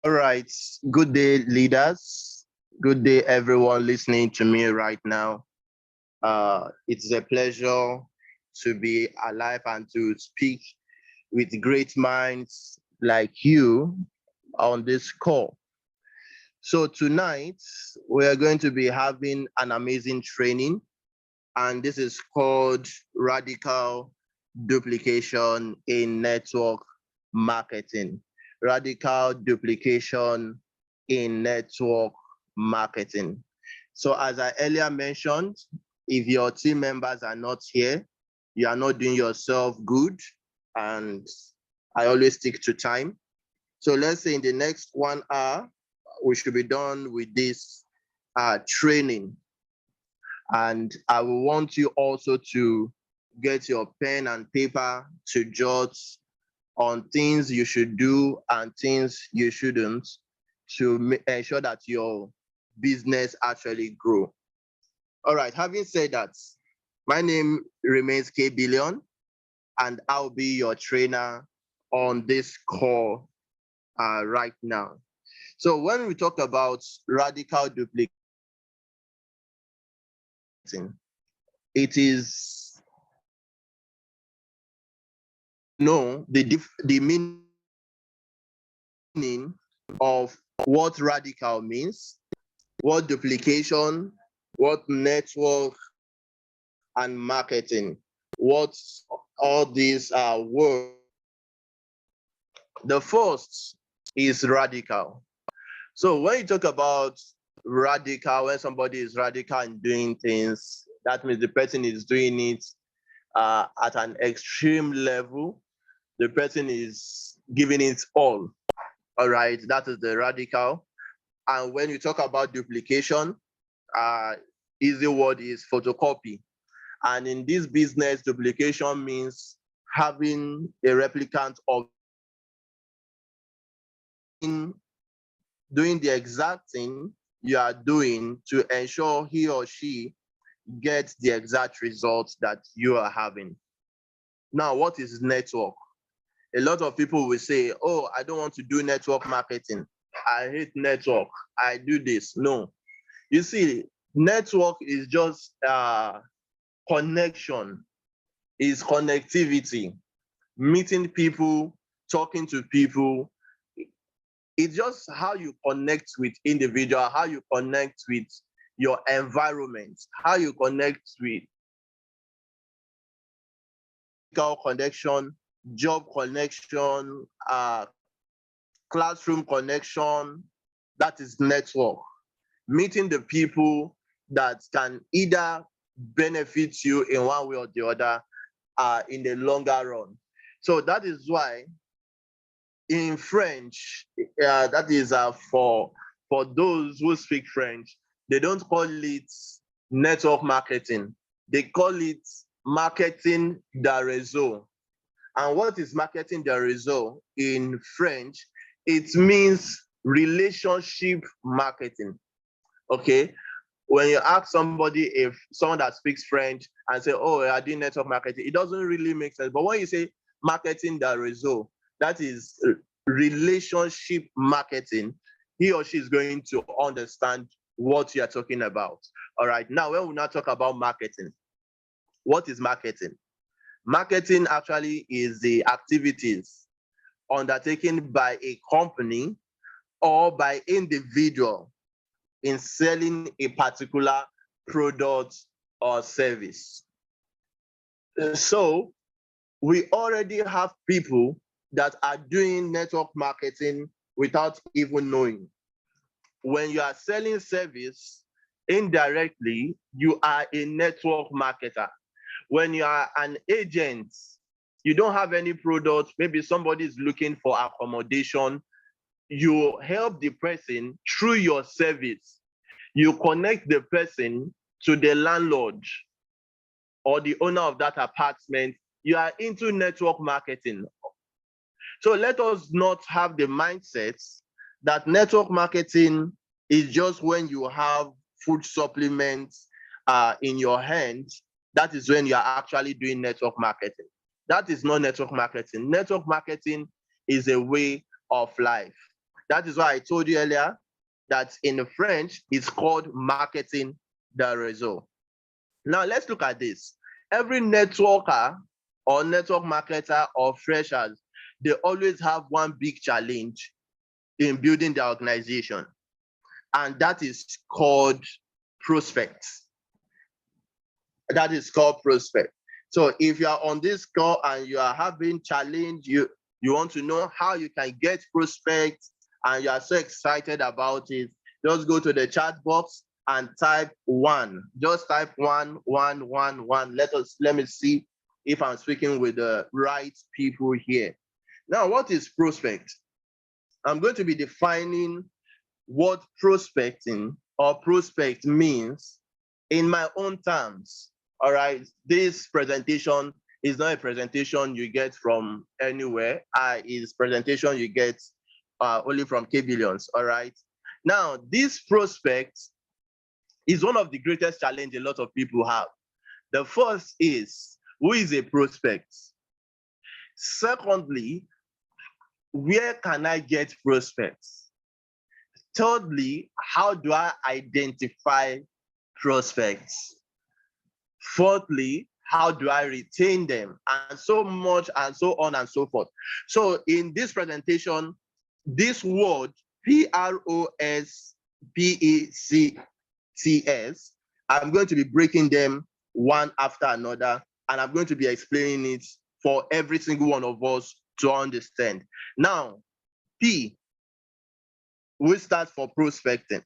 All right. Good day, leaders. Good day, everyone listening to me right now. It's a pleasure to be alive and to speak with great minds like you on this call. So, tonight we are going to be having an amazing training, and this is called Radical Duplication in Network Marketing. Radical duplication in network marketing. So as I earlier mentioned, if your team members are not here, you are not doing yourself good, and I always stick to time. So let's say in the next 1 hour, we should be done with this training. And I will want you also to get your pen and paper to jot on things you should do and things you shouldn't to ensure that your business actually grow. All right, having said that, my name remains KAYBILLION, and I'll be your trainer on this call right now. So when we talk about radical duplicating, it is the meaning of what radical means, what duplication, what network and marketing, what all these words. The first is radical. So when you talk about radical, when somebody is radical in doing things, that means the person is doing it at an extreme level. The person is giving it all. All right, that is the radical. And when you talk about duplication, easy word is photocopy. And in this business, duplication means having a replicant of doing the exact thing you are doing to ensure he or she gets the exact results that you are having. Now, what is network? A lot of people will say, oh, I don't want to do network marketing. I hate network. I do this. No. You see, network is just connection, is connectivity, meeting people, talking to people. It's just how you connect with individual, how you connect with your environment, how you connect with connection, job connection, classroom connection. That is network. Meeting the people that can either benefit you in one way or the other in the longer run. So that is why in French, that is for those who speak French, they don't call it network marketing. They call it marketing de réseau. And what is marketing de réseau in French? It means relationship marketing. Okay. When you ask somebody, if someone that speaks French and say, oh, I do network marketing, it doesn't really make sense. But when you say marketing de réseau, that is relationship marketing, he or she is going to understand what you are talking about. All right. Now, when we now talk about marketing, what is marketing? Marketing actually is the activities undertaken by a company or by individual in selling a particular product or service. So we already have people that are doing network marketing without even knowing. When you are selling service, indirectly, you are a network marketer. When you are an agent, you don't have any product, maybe somebody is looking for accommodation, you help the person through your service. You connect the person to the landlord or the owner of that apartment. You are into network marketing. So let us not have the mindset that network marketing is just when you have food supplements in your hand. That is when you are actually doing network marketing. That is not network marketing. Network marketing is a way of life. That is why I told you earlier that in the French, it's called marketing the réseau. Now let's look at this. Every networker or network marketer or freshers, they always have one big challenge in building their organization, and that is called prospects. That is called prospect. So if you are on this call and you are having challenge, you want to know how you can get prospects and you are so excited about it, just go to the chat box and type 1. Just type 1, 1, 1, 1. Let me see if I'm speaking with the right people here. Now, what is prospect? I'm going to be defining what prospecting or prospect means in my own terms. All right, this presentation is not a presentation you get from anywhere. It's presentation you get only from KAYBILLIONs. All right. Now, this prospect is one of the greatest challenges a lot of people have. The first is, who is a prospect? Secondly, where can I get prospects? Thirdly, how do I identify prospects? Fourthly, how do I retain them? And so much and so on and so forth. So in this presentation, this word, prospects, I'm going to be breaking them one after another, and I'm going to be explaining it for every single one of us to understand. Now, P, we start for prospecting.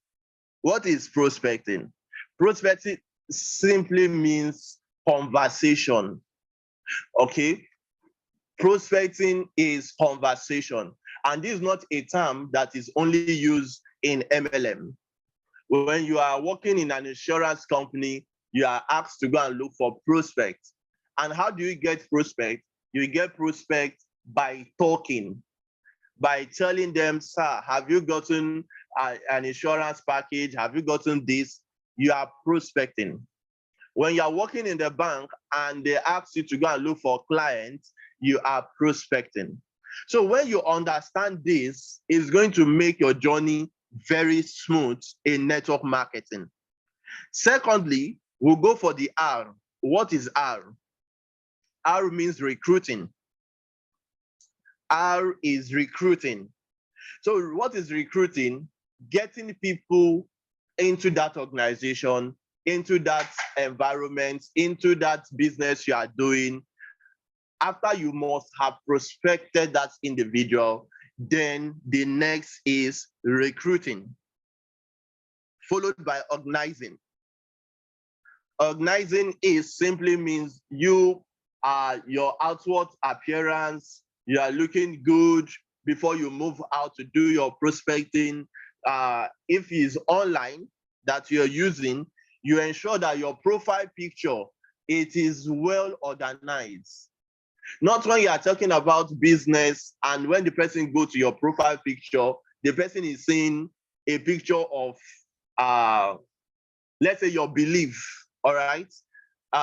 What is prospecting? Prospecting simply means conversation. Okay, prospecting is conversation, and this is not a term that is only used in MLM. When you are working in an insurance company, you are asked to go and look for prospects. And how do you get prospect? You get prospect by talking, by telling them, sir, have you gotten an insurance package? Have you gotten this? You are prospecting. When you are working in the bank and they ask you to go and look for clients, you are prospecting. So when you understand this, it's going to make your journey very smooth in network marketing. Secondly, we'll go for the R. What is R? R means recruiting. R is recruiting. So what is recruiting? Getting people into that organization, into that environment, into that business you are doing. After you must have prospected that individual, then the next is recruiting, followed by organizing. Organizing is simply means your outward appearance, you are looking good before you move out to do your prospecting. If it's online that you're using, you ensure that your profile picture, it is well organized. Not when you are talking about business and when the person goes to your profile picture, the person is seeing a picture of, let's say, your belief, all right?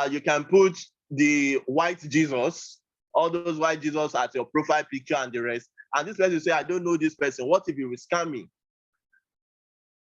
You can put the white Jesus, all those white Jesus as your profile picture and the rest. And this person say, I don't know this person. What if he will scam me?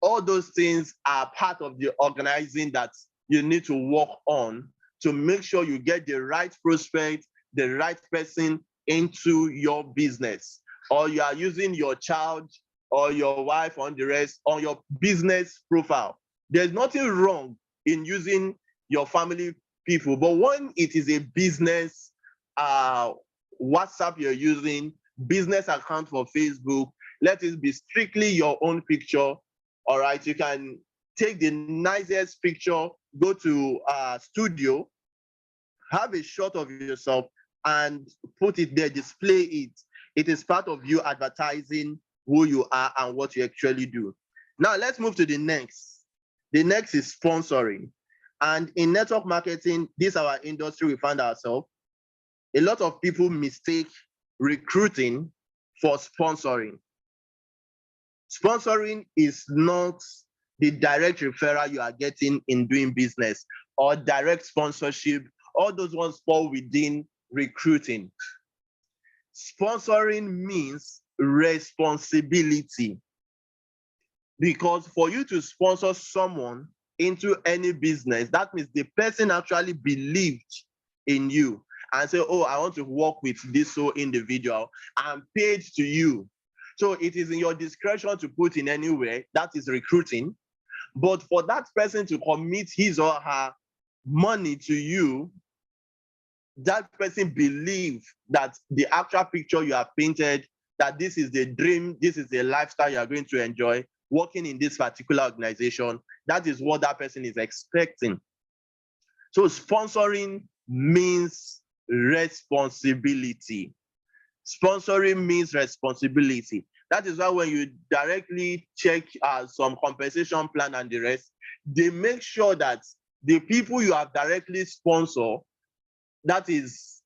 All those things are part of the organizing that you need to work on to make sure you get the right prospect, the right person into your business. Or you are using your child or your wife on the rest on your business profile. There's nothing wrong in using your family people, but when it is a business WhatsApp you're using, business account for Facebook, let it be strictly your own picture. All right, you can take the nicest picture, go to a studio, have a shot of yourself and put it there, display it. It is part of you advertising who you are and what you actually do. Now let's move to the next. The next is sponsoring. And in network marketing, this is our industry we find ourselves. A lot of people mistake recruiting for sponsoring. Sponsoring is not the direct referral you are getting in doing business or direct sponsorship. All those ones fall within recruiting. Sponsoring means responsibility. Because for you to sponsor someone into any business, that means the person actually believed in you and say, oh, I want to work with this so individual and paid to you. So it is in your discretion to put in anywhere, that is recruiting. But for that person to commit his or her money to you, that person believes that the actual picture you have painted, that this is the dream, this is the lifestyle you are going to enjoy, working in this particular organization, that is what that person is expecting. So sponsoring means responsibility. Sponsoring means responsibility. That is why when you directly check some compensation plan and the rest, they make sure that the people you have directly sponsored, that is,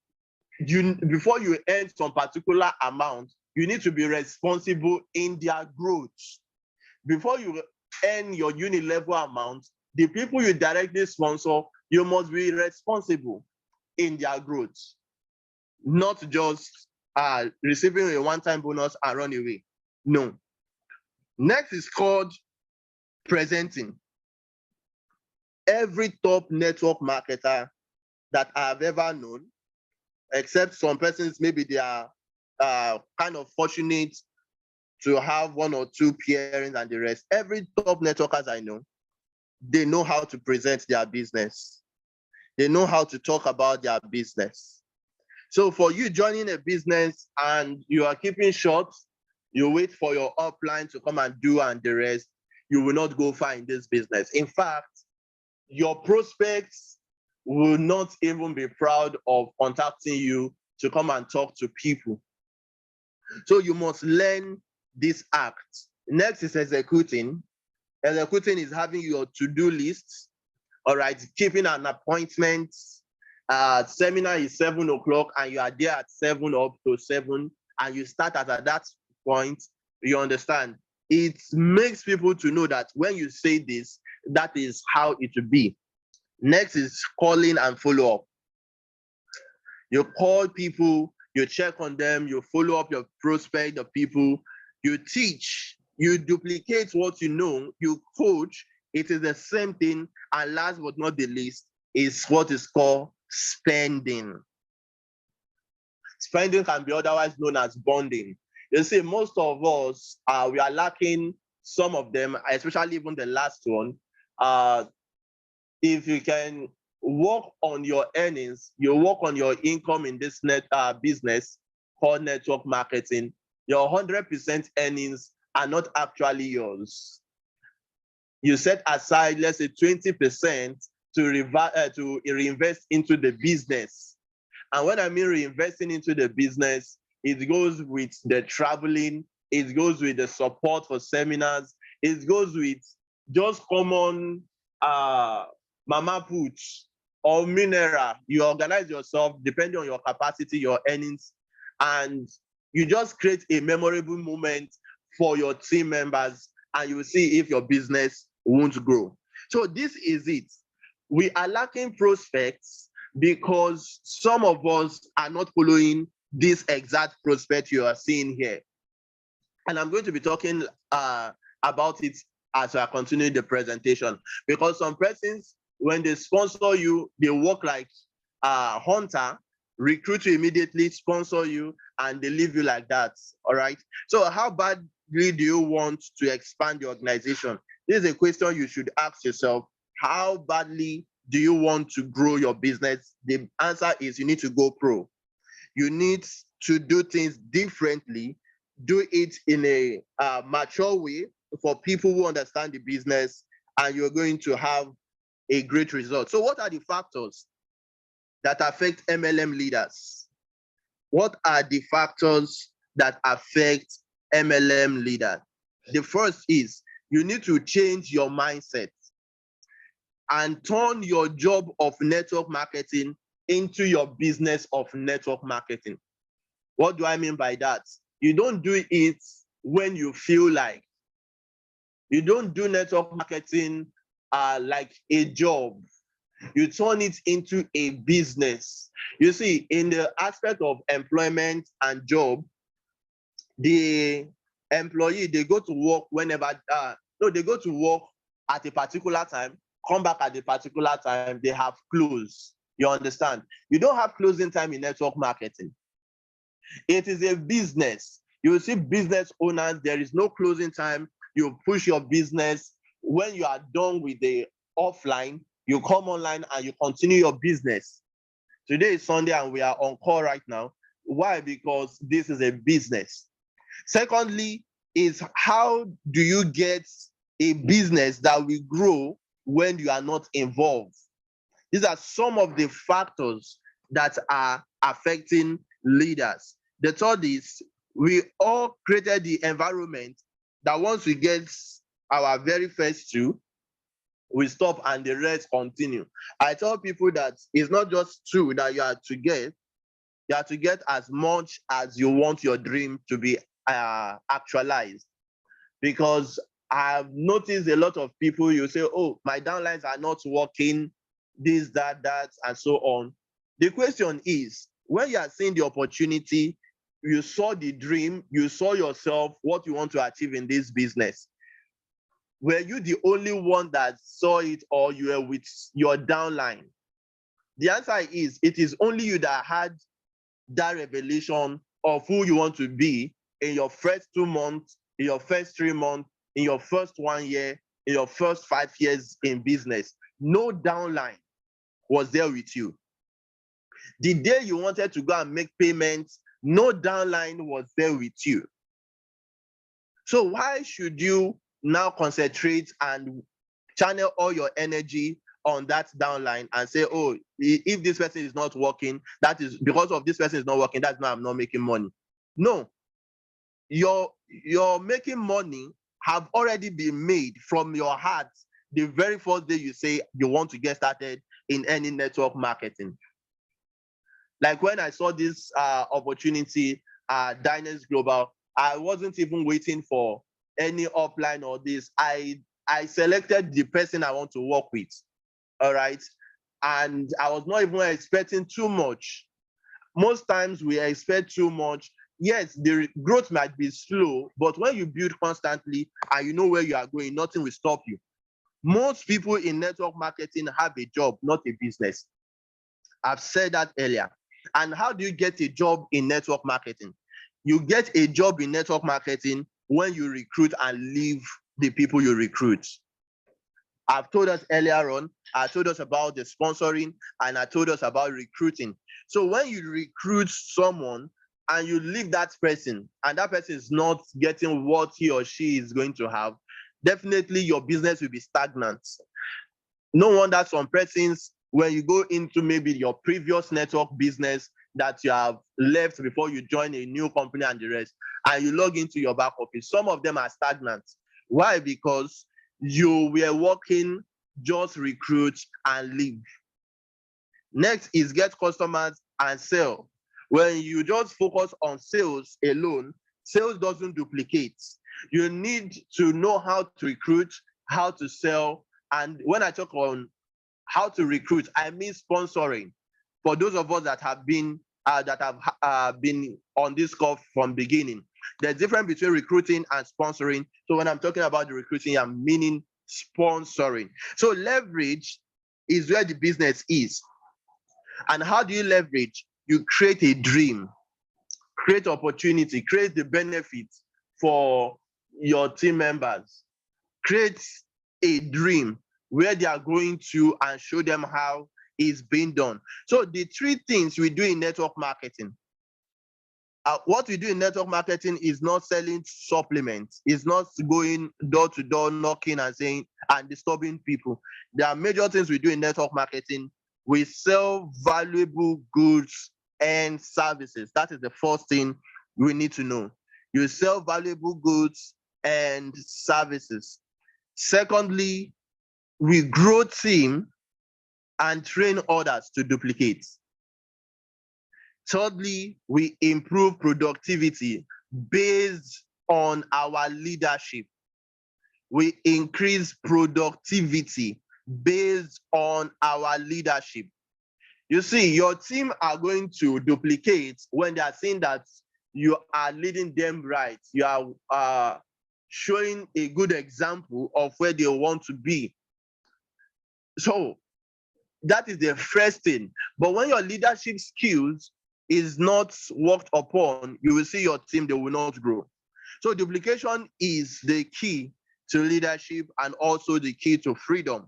before you earn some particular amount, you need to be responsible in their growth. Before you earn your unit level amount, the people you directly sponsor, you must be responsible in their growth, not just receiving a one-time bonus and run away. No. Next is called presenting. Every top network marketer that I've ever known, except some persons, maybe they are kind of fortunate to have one or two pairings and the rest. Every top networkers I know, they know how to present their business. They know how to talk about their business. So for you joining a business and you are keeping short, you wait for your upline to come and do and the rest, you will not go far in this business. In fact, your prospects will not even be proud of contacting you to come and talk to people. So you must learn this act. Next is executing. Executing is having your to-do list, all right, keeping an appointment. Seminar is 7 o'clock and you are there at 7 up to 7 and you start at that point. You understand? It makes people to know that when you say this, that is how it will be. Next is calling and follow up. You call people, you check on them, you follow up your prospect, the people, you teach, you duplicate what you know, you coach. It is the same thing. And last but not the least is what is called spending. Spending can be otherwise known as bonding. You see, most of us, we are lacking some of them, especially even the last one. If you can work on your earnings, you work on your income in this business called network marketing, your 100% earnings are not actually yours. You set aside, let's say, 20% to reinvest into the business. And when I mean reinvesting into the business, it goes with the traveling, it goes with the support for seminars, it goes with just common mama put or mineral. You organize yourself depending on your capacity, your earnings, and you just create a memorable moment for your team members, and you will see if your business won't grow. So this is it. We are lacking prospects because some of us are not following this exact prospect you are seeing here. And I'm going to be talking about it as I continue the presentation, because some persons, when they sponsor you, they work like a hunter, recruit you immediately, sponsor you, and they leave you like that. All right. So how badly do you want to expand your organization? This is a question you should ask yourself. How badly do you want to grow your business? The answer is you need to go pro. You need to do things differently, do it in a mature way for people who understand the business, and you're going to have a great result. So what are the factors that affect MLM leaders? What are the factors that affect MLM leaders? The first is you need to change your mindset and turn your job of network marketing into your business of network marketing. What do I mean by that? You don't do it when you feel like. You don't do network marketing like a job. You turn it into a business. You see, in the aspect of employment and job, The employee, they go to work whenever, no, they go to work at a particular time, come back at a particular time, they have close. You understand? You don't have closing time in network marketing. It is a business. You will see business owners, there is no closing time. You push your business. When you are done with the offline, you come online and you continue your business. Today is Sunday and we are on call right now. Why? Because this is a business. Secondly, is how do you get a business that will grow when you are not involved? These are some of the factors that are affecting leaders. The third is we all created the environment that once we get our very first two, we stop and the rest continue. I tell people that it's not just two that you have to get as much as you want your dream to be actualized. Because I've noticed a lot of people, you say, oh, my downlines are not working, this, that, and so on. The question is, when you are seeing the opportunity, you saw the dream, you saw yourself, what you want to achieve in this business. Were you the only one that saw it, or you were with your downline? The answer is, it is only you that had that revelation of who you want to be in your first 2 months, in your first 3 months, in your first 1 year, in your first 5 years in business. No downline was there with you. The day you wanted to go and make payments, no downline was there with you. So why should you now concentrate and channel all your energy on that downline and say, oh, if this person is not working, that is because of this person is not working, that's why I'm not making money? No, your making money have already been made from your heart the very first day you say you want to get started in any network marketing. Like when I saw this opportunity, Dynace Global, I wasn't even waiting for any upline or this. I selected the person I want to work with, all right? And I was not even expecting too much. Most times we expect too much. Yes, the growth might be slow, but when you build constantly and you know where you are going, nothing will stop you. Most people in network marketing have a job, not a business. I've said that earlier. And how do you get a job in network marketing? You get a job in network marketing when you recruit and leave the people you recruit. I've told us earlier on, I told us about the sponsoring and I told us about recruiting. So when you recruit someone and you leave that person and that person is not getting what he or she is going to have, definitely your business will be stagnant. No wonder some persons, when you go into maybe your previous network business that you have left before you join a new company and the rest, and you log into your back office, some of them are stagnant. Why? Because you were working, just recruit and leave. Next is get customers and sell. When you just focus on sales alone, sales doesn't duplicate. You need to know how to recruit, how to sell. And when I talk on how to recruit, I mean sponsoring. For those of us that have been on this call from beginning, there's a difference between recruiting and sponsoring. So when I'm talking about the recruiting, I'm meaning sponsoring. So leverage is where the business is. And how do you leverage? You create a dream, create opportunity, create the benefits for your team members, create a dream where they are going to and show them how it's being done. So the 3 things we do in network marketing. What we do in network marketing is not selling supplements. It's not going door to door, knocking and saying and disturbing people. There are major things we do in network marketing. We sell valuable goods and services. That is the first thing we need to know. You sell valuable goods and services. Secondly, we grow team and train others to duplicate. Thirdly, we improve productivity based on our leadership. We increase productivity based on our leadership. You see, your team are going to duplicate when they are seeing that you are leading them right. You are showing a good example of where they want to be. So that is the first thing. But when your leadership skills is not worked upon, you will see your team, they will not grow. So duplication is the key to leadership and also the key to freedom.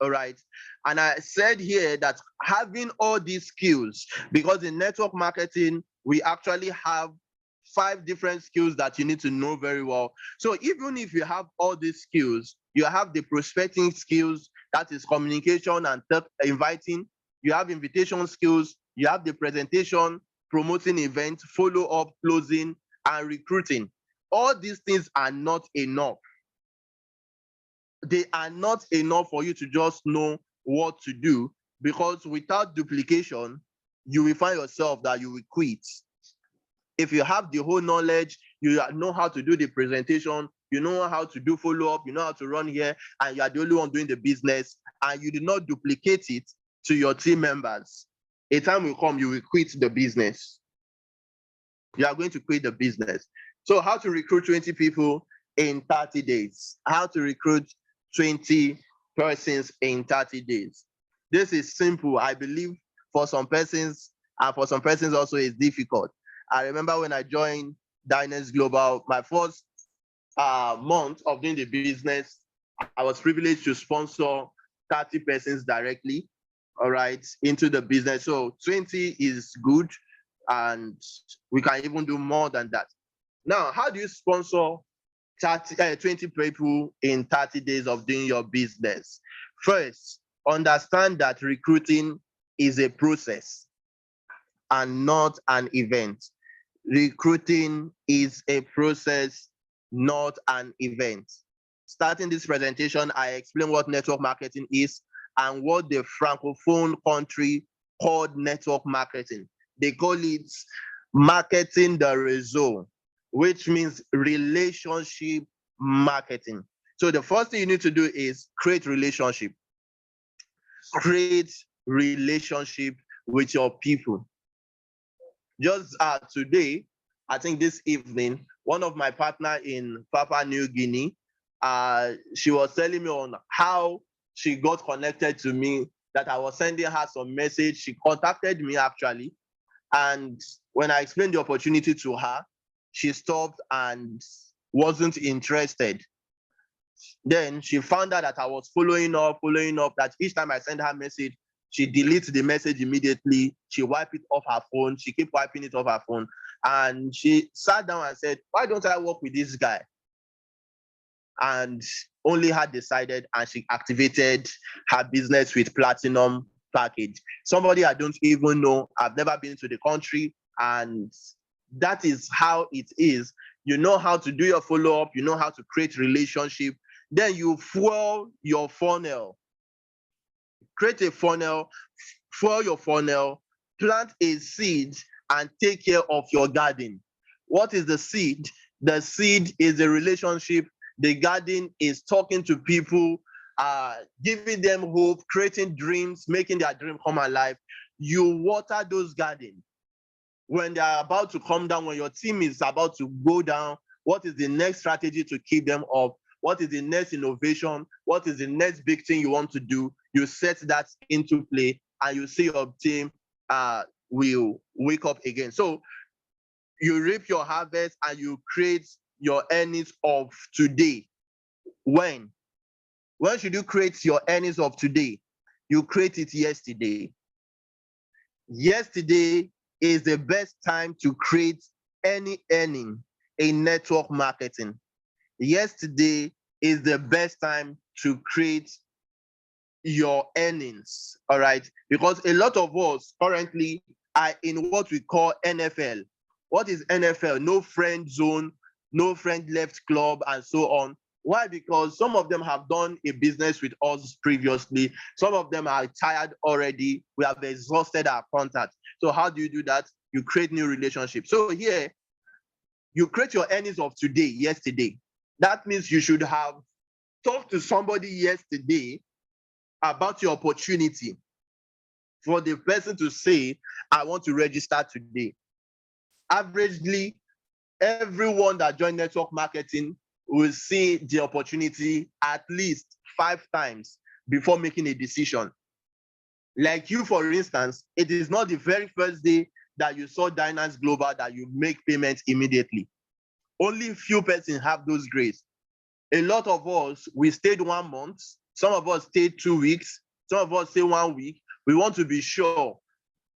All right. And I said here that having all these skills, because in network marketing, we actually have 5 different skills that you need to know very well. So even if you have all these skills, you have the prospecting skills, that is communication and inviting. You have invitation skills, you have the presentation, promoting events, follow up, closing, and recruiting. All these things are not enough. They are not enough for you to just know what to do, because without duplication, you will find yourself that you will quit. If you have the whole knowledge, you know how to do the presentation, you know how to do follow-up, you know how to run here, and you are the only one doing the business, and you do not duplicate it to your team members, a time will come, you will quit the business. You are going to quit the business. So how to recruit 20 people in 30 days? How to recruit 20 persons in 30 days? This is simple. I believe for some persons, and for some persons also it's difficult. I remember when I joined Dynace Global, my first month of doing the business, I was privileged to sponsor 30 persons directly, all right, into the business. So 20 is good, and we can even do more than that. Now, how do you sponsor 20 people in 30 days of doing your business? First, understand that recruiting is a process and not an event. Recruiting is a process, not an event. Starting this presentation, I explain what network marketing is and what the Francophone country called network marketing. They call it marketing the réseau, which means relationship marketing. So the first thing you need to do is create relationship. Create relationship with your people. Just today, I think this evening, one of my partner in Papua New Guinea, she was telling me on how she got connected to me, that I was sending her some message. She contacted me actually. And when I explained the opportunity to her, she stopped and wasn't interested. Then she found out that I was following up, that each time I send her a message, she deletes the message immediately. She wiped it off her phone. She kept wiping it off her phone. And she sat down and said, why don't I work with this guy? And only had decided, and she activated her business with platinum package. Somebody I don't even know. I've never been to the country. And that is how it is. You know how to do your follow-up. You know how to create relationship. Then you fuel your funnel. Create a funnel, fuel your funnel, plant a seed, and take care of your garden. What is the seed? The seed is a relationship. The garden is talking to people, giving them hope, creating dreams, making their dream come alive. You water those gardens. When they are about to come down, when your team is about to go down, what is the next strategy to keep them up? What is the next innovation? What is the next big thing you want to do? You set that into play, and you see your team will wake up again. So you reap your harvest and you create your earnings of today. When should you create your earnings of today? You create it yesterday. Yesterday is the best time to create any earning in network marketing. Yesterday is the best time to create your earnings, all right? Because a lot of us currently are in what we call NFL. What is NFL? No friend zone, no friend left club, and so on. Why? Because some of them have done a business with us previously. Some of them are tired already. We have exhausted our contact. So how do you do that? You create new relationships. So here, you create your earnings of today, yesterday. That means you should have talked to somebody yesterday about your opportunity for the person to say, I want to register today. averagely, everyone that joined network marketing will see the opportunity at least 5 times before making a decision. Like you, for instance, it is not the very first day that you saw Dynace Global that you make payments immediately. Only few persons have those grace. A lot of us, we stayed 1 month. Some of us stayed 2 weeks. Some of us stay 1 week. We want to be sure.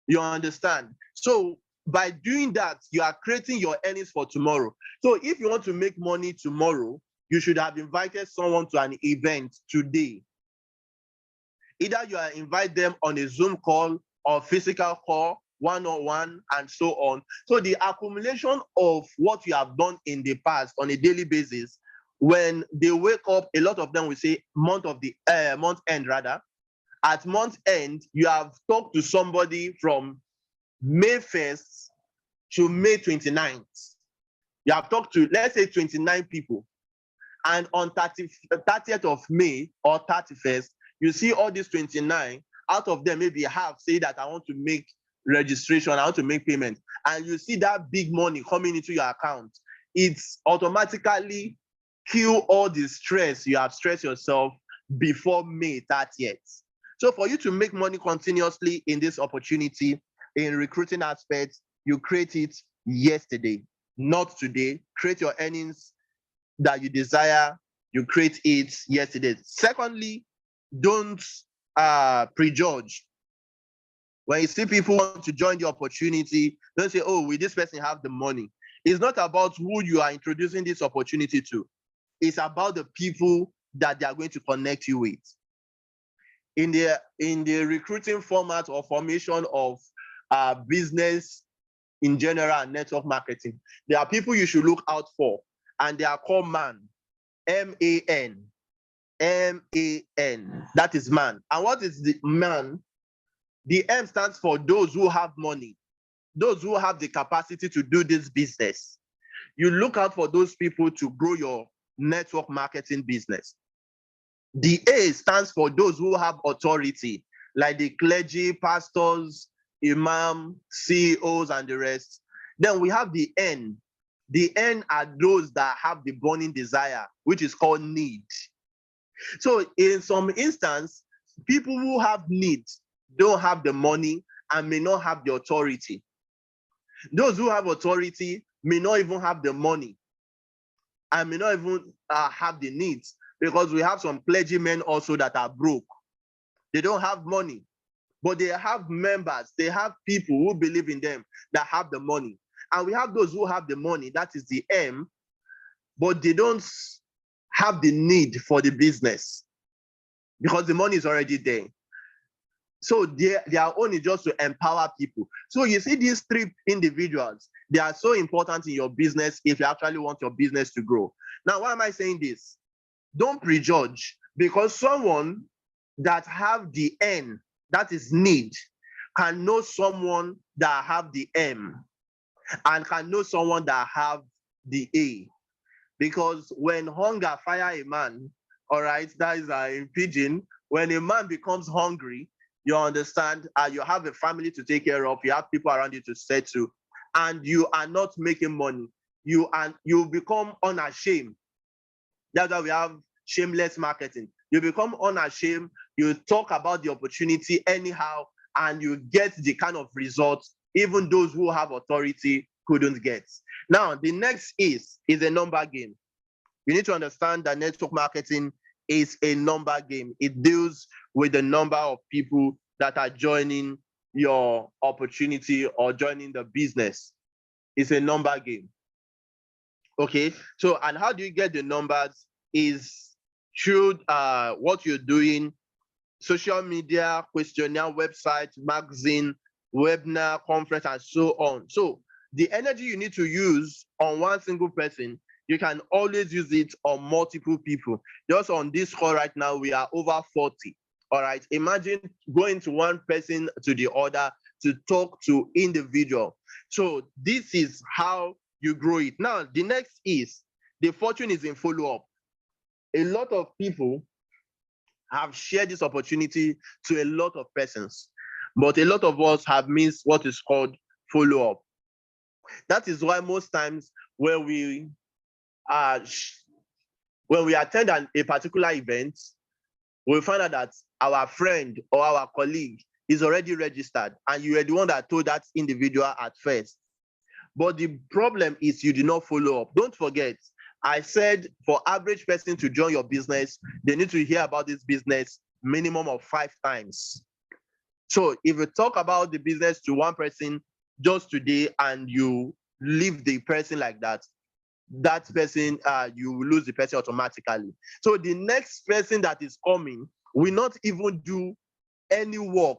You understand? So by doing that, you are creating your earnings for tomorrow. So if you want to make money tomorrow, you should have invited someone to an event today. Either you are invite them on a Zoom call or physical call, one-on-one, and so on. So the accumulation of what you have done in the past on a daily basis, when they wake up, a lot of them will say month end rather. At month end, you have talked to somebody from May 1st to May 29th. You have talked to, let's say, 29 people. And on 30th of May or 31st, you see all these 29, out of them, maybe half say that I want to make registration, I want to make payment. And you see that big money coming into your account. It's automatically kill all the stress you have stressed yourself before May 30th. So for you to make money continuously in this opportunity, in recruiting aspects, you create it yesterday, not today. Create your earnings that you desire, you create it yesterday. Secondly, don't prejudge. When you see people want to join the opportunity, don't say, oh, will this person have the money? It's not about who you are introducing this opportunity to. It's about the people that they are going to connect you with. In the recruiting format or formation of business in general and network marketing, there are people you should look out for, and they are called man. M-A-N. M-A-N. That is man. And what is the man? The M stands for those who have money, those who have the capacity to do this business. You look out for those people to grow your network marketing business. The A stands for those who have authority, like the clergy, pastors, imam, CEOs, and the rest. Then we have the N. The N are those that have the burning desire, which is called need. So in some instance, people who have need don't have the money and may not have the authority. Those who have authority may not even have the money and may not even have the needs, because we have some clergymen also that are broke. They don't have money, but they have members, they have people who believe in them that have the money. And we have those who have the money, that is the M, but they don't have the need for the business because the money is already there. So their own is just to empower people. So you see these 3 individuals, they are so important in your business if you actually want your business to grow. Now, why am I saying this? Don't prejudge, because someone that have the N, that is need, can know someone that have the M and can know someone that have the A. Because when hunger fire a man, all right, that is in pidgin, when a man becomes hungry, you understand, you have a family to take care of, you have people around you to settle, and you are not making money, you become unashamed. That's why we have shameless marketing. You become unashamed, you talk about the opportunity anyhow, and you get the kind of results even those who have authority couldn't get. Now, the next is a number game. You need to understand that network marketing is a number game. It deals with the number of people that are joining your opportunity or joining the business. It's a number game. Okay, so and how do you get the numbers? Is through what you're doing, social media, questionnaire, website, magazine, webinar, conference, and so on. So the energy you need to use on one single person, you can always use it on multiple people. Just on this call right now, we are over 40. All right, imagine going to one person to the other to talk to individual. So this is how you grow it. Now, the next is the fortune is in follow-up. A lot of people have shared this opportunity to a lot of persons, but a lot of us have missed what is called follow-up. That is why most times when we attend a particular event, we find out that our friend or our colleague is already registered, and you are the one that told that individual at first. But the problem is you did not follow up. Don't forget, I said for average person to join your business, they need to hear about this business minimum of 5 times. So if you talk about the business to one person just today and you leave the person like that, that person, you will lose the person automatically. So the next person that is coming will not even do any work.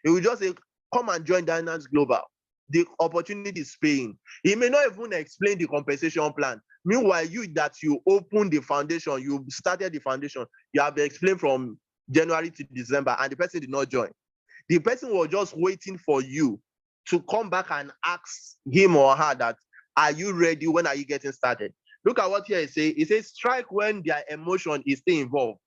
It will just say, come and join Dynace Global. The opportunity is paying. He may not even explain the compensation plan. Meanwhile, you opened the foundation, you started the foundation, you have explained from January to December, and the person did not join. The person was just waiting for you to come back and ask him or her that, are you ready? When are you getting started? Look at what here it says. It says, strike when their emotion is still involved.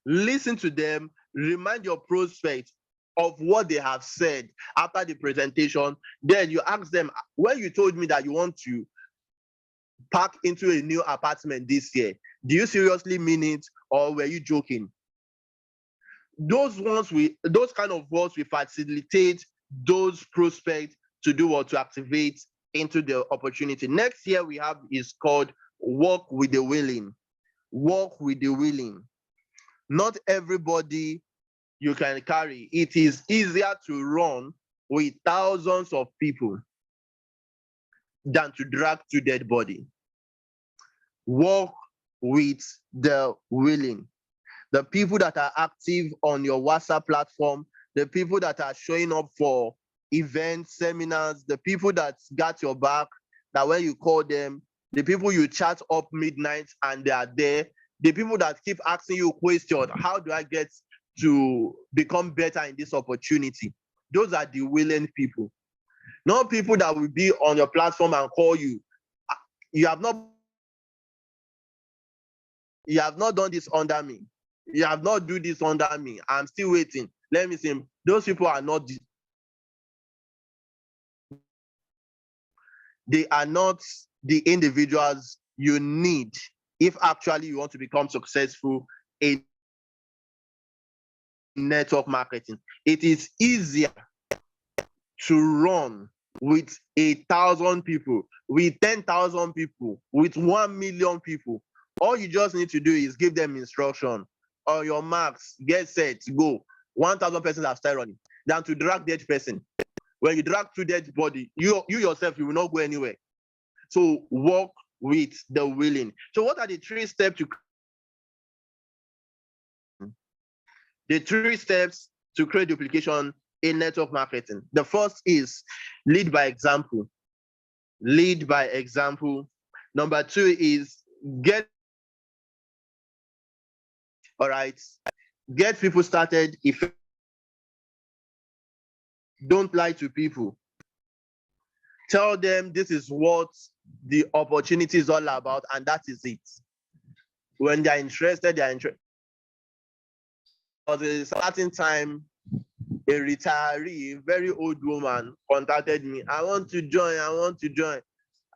Listen to them, remind your prospect of what they have said after the presentation. Then you ask them, when you told me that you want to pack into a new apartment this year, do you seriously mean it, or were you joking? Those kind of words will facilitate those prospects to do what? To activate into the opportunity. Next year we have is called work with the willing. Work with the willing. Not everybody you can carry. It is easier to run with thousands of people than to drag to dead body. Work with the willing. The people that are active on your WhatsApp platform, the people that are showing up for events, seminars, the people that got your back, that when you call them, the people you chat up midnight and they are there, the people that keep asking you questions, how do I get to become better in this opportunity? Those are the willing people. Not people that will be on your platform and call you. You have not done this under me. You have not do this under me. I'm still waiting. Let me see. Those people are not. They are not the individuals you need if actually you want to become successful in network marketing. It is easier to run with 1,000 people, with 10,000 people, with 1 million people. All you just need to do is give them instruction. On your marks, get set, go. 1,000 persons have started running. Than to drag dead person. When you drag to dead body, you yourself, you will not go anywhere. So work with the willing. So what are the 3 steps to create duplication in network marketing? The first is lead by example. Lead by example. Number 2 is get people started. If don't lie to people. Tell them this is what the opportunity is all about, and that is it. When they're interested, they're interested. At a certain time, a retiree, very old woman, contacted me. I want to join.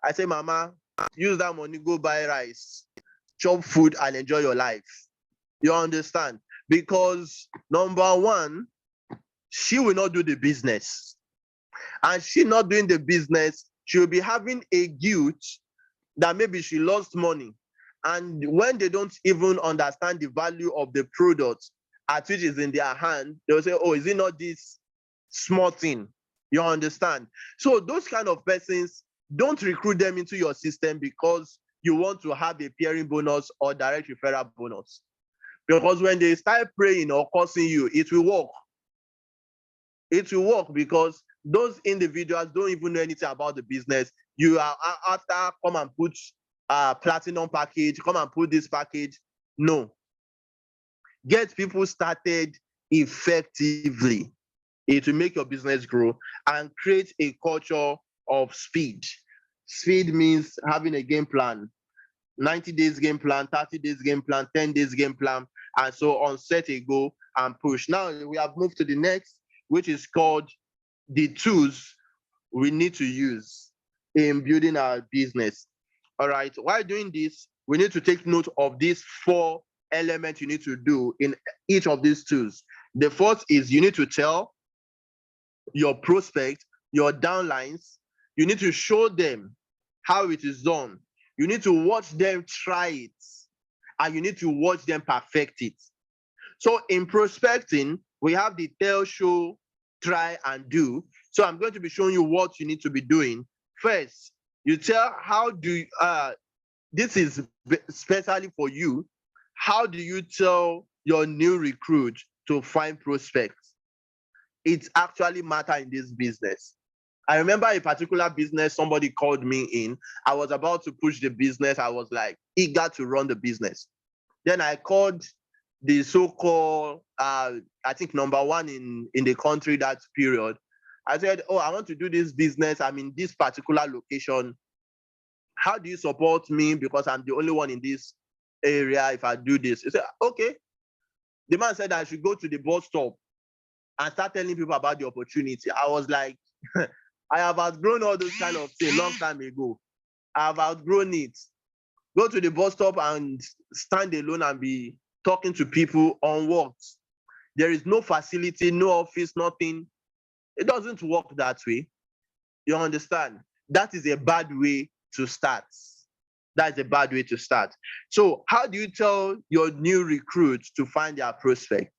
I say, Mama, use that money, go buy rice, chop food, and enjoy your life. You understand? Because number 1, she will not do the business. And she not doing the business, she will be having a guilt that maybe she lost money. And when they don't even understand the value of the product at which is in their hand, they'll say, oh, is it not this small thing? You understand? So those kind of persons, don't recruit them into your system because you want to have a peering bonus or direct referral bonus. Because when they start praying or cursing you, it will work. It will work because those individuals don't even know anything about the business. You are after, come and put platinum package, come and put this package. No. Get people started effectively. It will make your business grow and create a culture of speed. Speed means having a game plan. 90 days game plan, 30 days game plan, 10 days game plan, and so on. Set a goal and push. Now we have moved to the next, which is called the tools we need to use in building our business. All right. While doing this, we need to take note of these 4 elements you need to do in each of these tools. The first is you need to tell your prospect, your downlines, you need to show them how it is done. You need to watch them try it, and you need to watch them perfect it. So in prospecting, we have the tell, show, try, and do. So I'm going to be showing you what you need to be doing. First, you tell how do this is especially for you. How do you tell your new recruit to find prospects? It actually matters in this business. I remember a particular business, somebody called me in. I was about to push the business. I was like eager to run the business. Then I called the so-called, I think #1 in the country that period. I said, oh, I want to do this business. I'm in this particular location. How do you support me? Because I'm the only one in this area if I do this. He said, okay. The man said I should go to the bus stop and start telling people about the opportunity. I was like, I have outgrown all those kind of things a long time ago. I have outgrown it. Go to the bus stop and stand alone and be talking to people on what? There is no facility, no office, nothing. It doesn't work that way. You understand? That is a bad way to start. That's a bad way to start. So how do you tell your new recruits to find their prospect?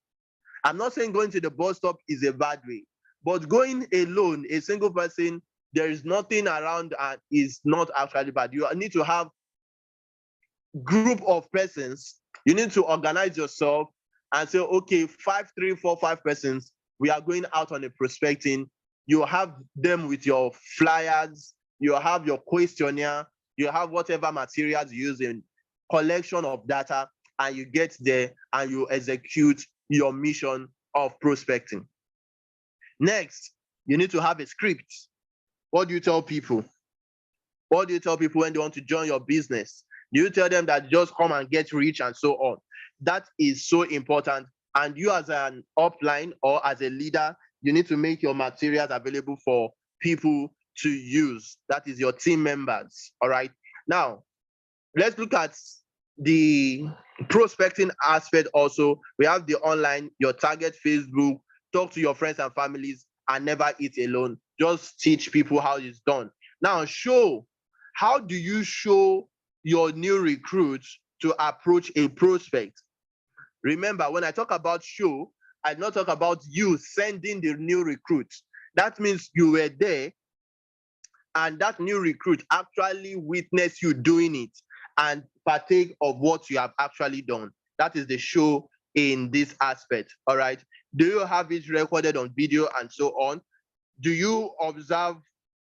I'm not saying going to the bus stop is a bad way, but going alone, a single person, there is nothing around and is not actually bad. You need to have group of persons. You need to organize yourself and say, okay, 5, 3, 4, 5 persons, we are going out on a prospecting. You have them with your flyers, you have your questionnaire, you have whatever materials you use in collection of data, and you get there and you execute your mission of prospecting. Next, you need to have a script. What do you tell people? What do you tell people when they want to join your business? Do you tell them that just come and get rich and so on? That is so important. And you as an upline or as a leader, you need to make your materials available for people to use. That is your team members. All right. Now, let's look at the prospecting aspect also. We have the online, your target Facebook, talk to your friends and families, and never eat alone. Just teach people how it's done. Now, show. How do you show your new recruits to approach a prospect? Remember, when I talk about show, I not talk about you sending the new recruit. That means you were there and that new recruit actually witnessed you doing it and partake of what you have actually done. That is the show in this aspect. All right. Do you have it recorded on video and so on? Do you observe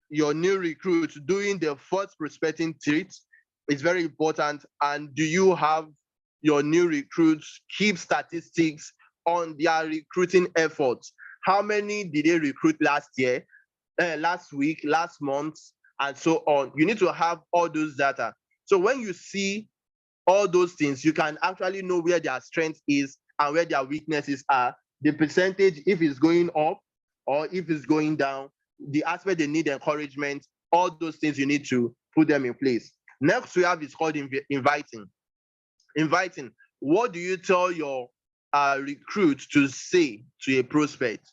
your new recruits doing the first prospecting treat? It's very important. And do you have your new recruits keep statistics on their recruiting efforts? How many did they recruit last year, last week, last month, and so on? You need to have all those data. So when you see all those things, you can actually know where their strength is and where their weaknesses are. The percentage, if it's going up or if it's going down, the aspect they need encouragement, all those things you need to put them in place. Next we have is called inviting. Inviting. What do you tell your recruit to say to a prospect?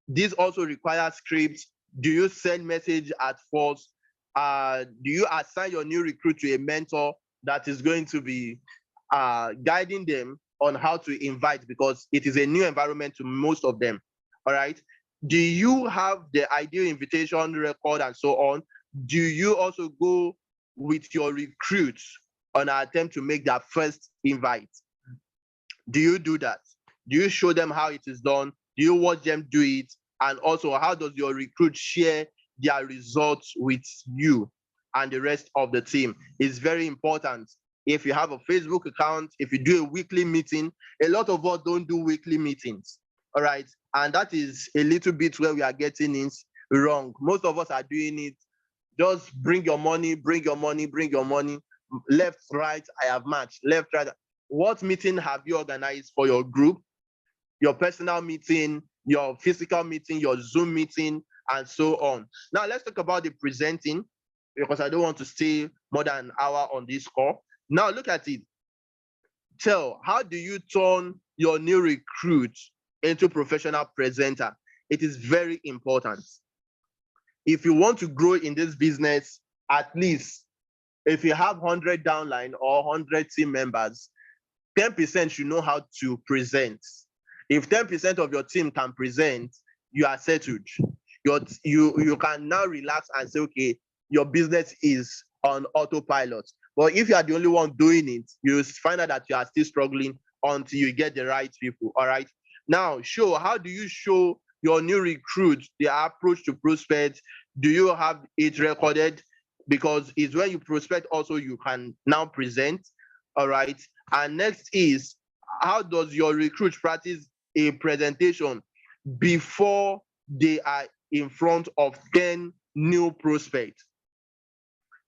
This also requires scripts. Do you send message at first? Do you assign your new recruit to a mentor that is going to be guiding them on how to invite, because it is a new environment to most of them? All right. Do you have the ideal invitation record and so on? Do you also go with your recruits on an attempt to make their first invite? Do you do that? Do you show them how it is done? Do you watch them do it? And also, how does your recruit share their results with you and the rest of the team? It's very important. If you have a Facebook account, if you do a weekly meeting, a lot of us don't do weekly meetings. All right. And that is a little bit where we are getting it wrong. Most of us are doing it. Just bring your money, bring your money, bring your money. Left, right, I have matched. Left, right. What meeting have you organized for your group? Your personal meeting, your physical meeting, your Zoom meeting, and so on. Now let's talk about the presenting, because I don't want to stay more than an hour on this call. Now look at it. How do you turn your new recruit into professional presenter? It is very important. If you want to grow in this business, at least if you have 100 downline or 100 team members, 10% should know how to present. If 10% of your team can present, you are settled. You can now relax and say, okay, your business is on autopilot. But if you are the only one doing it, you find out that you are still struggling until you get the right people. All right. Now, how do you show your new recruit the approach to prospect? Do you have it recorded? Because it's when you prospect also you can now present. All right. And next is, how does your recruit practice a presentation before they are in front of 10 new prospects?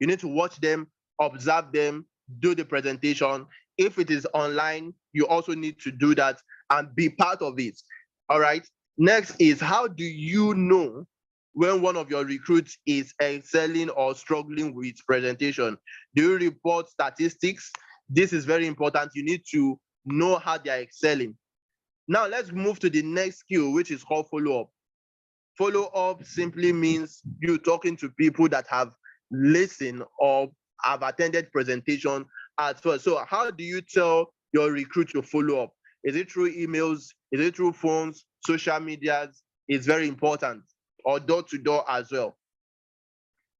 You need to watch them, observe them, do the presentation. If it is online, you also need to do that and be part of it. All right. Next is, how do you know when one of your recruits is excelling or struggling with presentation? Do you report statistics? This is very important. You need to know how they are excelling. Now let's move to the next skill, which is called follow-up. Follow-up simply means you talking to people that have listened or have attended presentation at first. So how do you tell your recruit to follow up? Is it through emails? Is it through phones, social medias? It's very important, or door-to-door as well.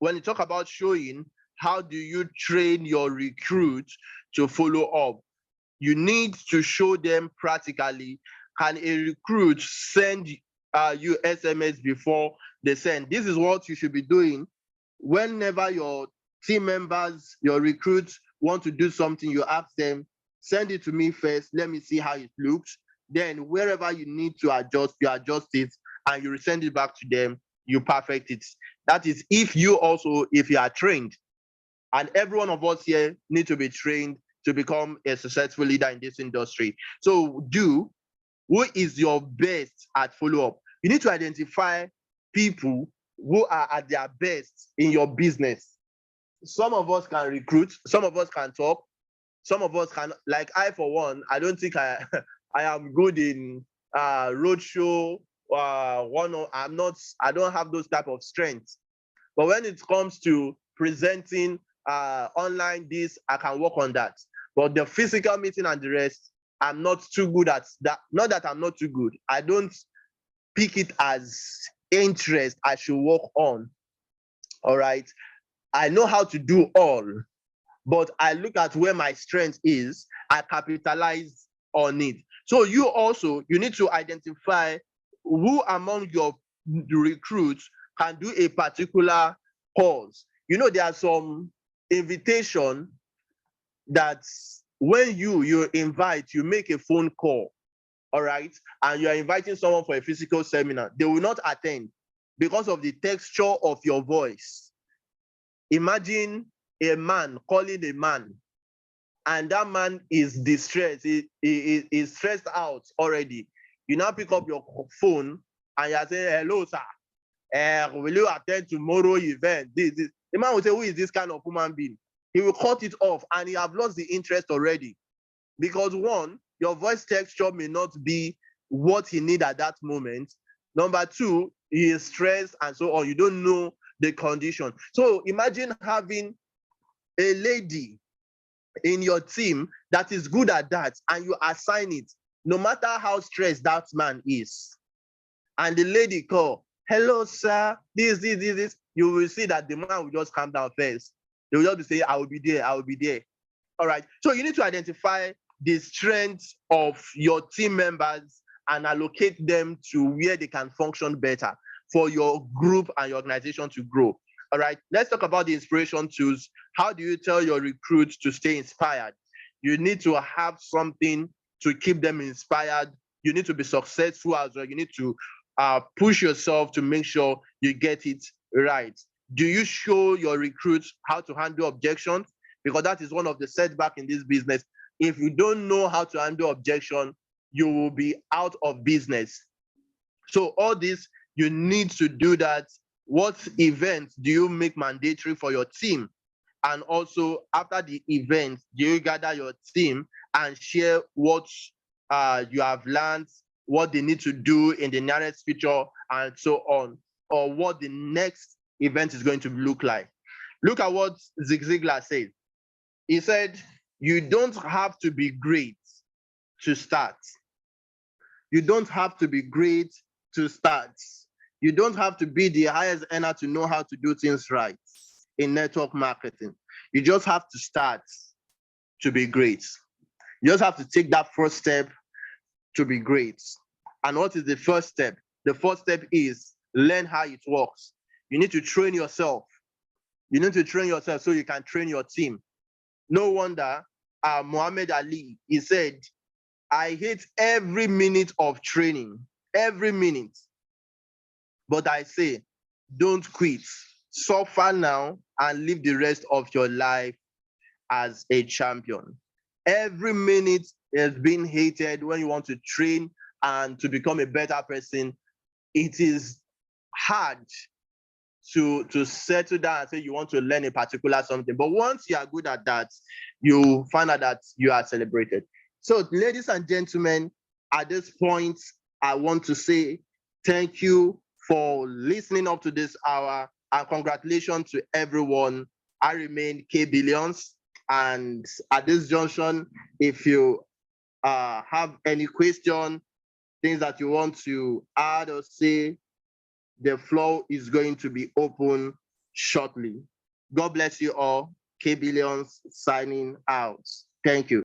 When you talk about showing, how do you train your recruit to follow up? You need to show them practically. Can a recruit send you SMS before they send? This is what you should be doing. Whenever your team members, your recruits want to do something, you ask them, send it to me first, let me see how it looks. Then wherever you need to adjust, you adjust it and you send it back to them, you perfect it. That is if you are trained. And every one of us here need to be trained to become a successful leader in this industry. So who is your best at follow-up? You need to identify people who are at their best in your business. Some of us can recruit, some of us can talk, some of us can, like I for one, I don't think I am good in roadshow. I don't have those type of strengths. But when it comes to presenting online, I can work on that. But the physical meeting and the rest, I'm not too good at that. Not that I'm not too good. I don't pick it as interest I should work on. All right. I know how to do all, but I look at where my strength is, I capitalize on it. So you need to identify who among your recruits can do a particular course. There are some invitation that when you invite, you make a phone call, all right, and you are inviting someone for a physical seminar, they will not attend because of the texture of your voice. Imagine a man calling a man, and that man is distressed, he is stressed out already. You now pick up your phone and you are saying, hello, sir, will you attend tomorrow event? The man will say, who is this kind of human being? He will cut it off and he have lost the interest already. Because one, your voice texture may not be what he need at that moment. Number two, he is stressed and so on. You don't know the condition. So imagine having a lady in your team that is good at that and you assign it, no matter how stressed that man is. And the lady call, hello, sir, this. You will see that the man will just calm down first. They will just be saying, I will be there. All right. So you need to identify the strengths of your team members and allocate them to where they can function better for your group and your organization to grow. All right. Let's talk about the inspiration tools. How do you tell your recruits to stay inspired? You need to have something to keep them inspired. You need to be successful as well. You need to push yourself to make sure you get it right. Do you show your recruits how to handle objections? Because that is one of the setbacks in this business. If you don't know how to handle objection, you will be out of business. So all this you need to do that. What events do you make mandatory for your team? And also, after the event, do you gather your team and share what you have learned, what they need to do in the nearest future, and so on, or what the next event is going to look like? Look at what Zig Ziglar said. He said, you don't have to be great to start. You don't have to be great to start. You don't have to be the highest earner to know how to do things right in network marketing. You just have to start to be great. You just have to take that first step to be great. And what is the first step? The first step is learn how it works. You need to train yourself. You need to train yourself so you can train your team. No wonder Muhammad Ali, he said, I hate every minute of training, every minute. But I say, don't quit. Suffer now and live the rest of your life as a champion. Every minute is being hated when you want to train and to become a better person. It is hard to settle down and say you want to learn a particular something. But once you are good at that, you find out that you are celebrated. So, ladies and gentlemen, at this point, I want to say thank you for listening up to this hour, and congratulations to everyone. I remain KAYBILLION, and at this junction, if you have any question, things that you want to add or say, the floor is going to be open shortly. God bless you all. KAYBILLION signing out. Thank you.